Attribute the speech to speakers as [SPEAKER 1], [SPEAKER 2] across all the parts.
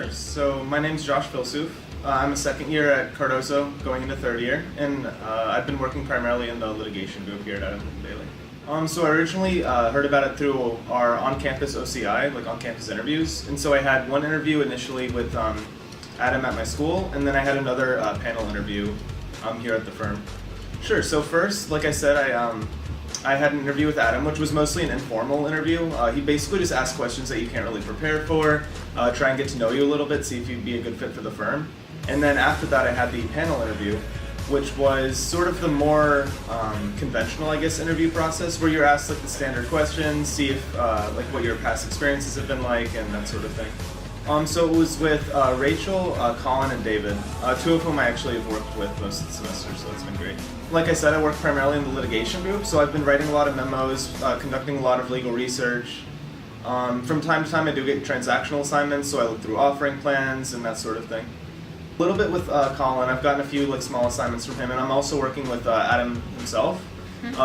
[SPEAKER 1] Sure. So my name's Josh Filsuf. I'm a second year at Cardoso, going into third year, and I've been working primarily in the litigation group here at Adam Bailey. So I originally heard about it through our on-campus OCI, like on-campus interviews, and so I had one interview initially with Adam at my school, and then I had another panel interview here at the firm. Sure. So first, like I said, I had an interview with Adam, which was mostly an informal interview. He basically just asked questions that you can't really prepare for, try and get to know you a little bit, see if you'd be a good fit for the firm. And then after that, I had the panel interview, which was sort of the more conventional, I guess, interview process, where you're asked like the standard questions, see if like what your past experiences have been like, and that sort of thing. So it was with Rachel, Colin, and David, two of whom I actually have worked with most of the semester, so it's been great. Like I said, I work primarily in the litigation group, so I've been writing a lot of memos, conducting a lot of legal research. From time to time, I do get transactional assignments, so I look through offering plans and that sort of thing. A little bit with Colin, I've gotten a few like small assignments from him, and I'm also working with Adam himself.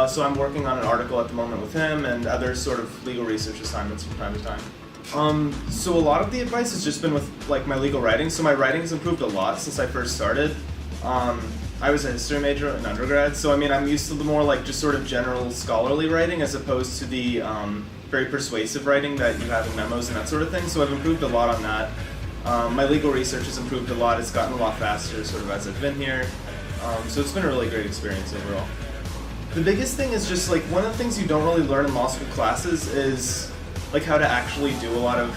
[SPEAKER 1] So I'm working on an article at the moment with him and other sort of legal research assignments from time to time. So a lot of the advice has just been with like my legal writing. So my writing has improved a lot since I first started. I was a history major in undergrad, so I mean I'm used to the more like just sort of general scholarly writing as opposed to the very persuasive writing that you have in memos and that sort of thing. So I've improved a lot on that. My legal research has improved a lot. It's gotten a lot faster sort of as I've been here. So it's been a really great experience overall. The biggest thing is just like one of the things you don't really learn in law school classes is like how to actually do a lot of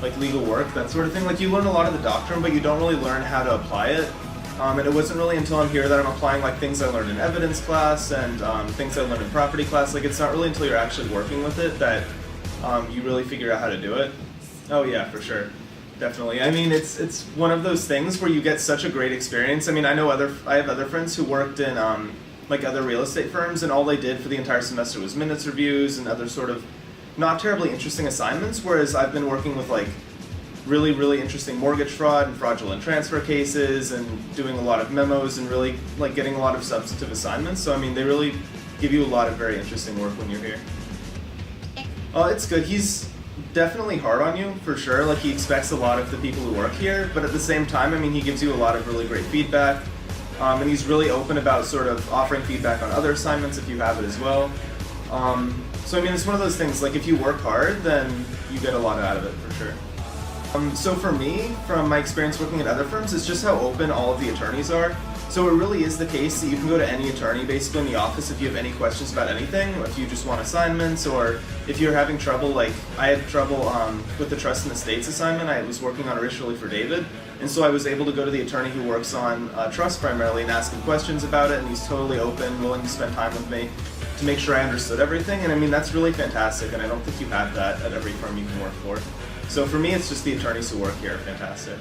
[SPEAKER 1] like legal work, that sort of thing. Like you learn a lot of the doctrine, but you don't really learn how to apply it. And it wasn't really until I'm here that I'm applying like things I learned in evidence class and things I learned in property class. Like it's not really until you're actually working with it that you really figure out how to do it. Oh yeah, for sure. Definitely. I mean, it's one of those things where you get such a great experience. I mean, I have other friends who worked in like other real estate firms, and all they did for the entire semester was minutes reviews and other sort of not terribly interesting assignments, whereas I've been working with like really, really interesting mortgage fraud and fraudulent transfer cases and doing a lot of memos and really like getting a lot of substantive assignments. So I mean, they really give you a lot of very interesting work when you're here. It's good. He's definitely hard on you, for sure. Like he expects a lot of the people who work here, but at the same time, I mean, he gives you a lot of really great feedback. And he's really open about sort of offering feedback on other assignments if you have it as well. So I mean, it's one of those things, like if you work hard, then you get a lot out of it, for sure. So for me, from my experience working at other firms, it's just how open all of the attorneys are. So it really is the case that you can go to any attorney basically in the office if you have any questions about anything, if you just want assignments, or if you're having trouble, like I had trouble with the trust and estates assignment I was working on originally for David, and so I was able to go to the attorney who works on trust primarily and ask him questions about it, and he's totally open, willing to spend time with me to make sure I understood everything, and I mean that's really fantastic, and I don't think you have that at every firm you can work for. So for me, it's just the attorneys who work here are fantastic.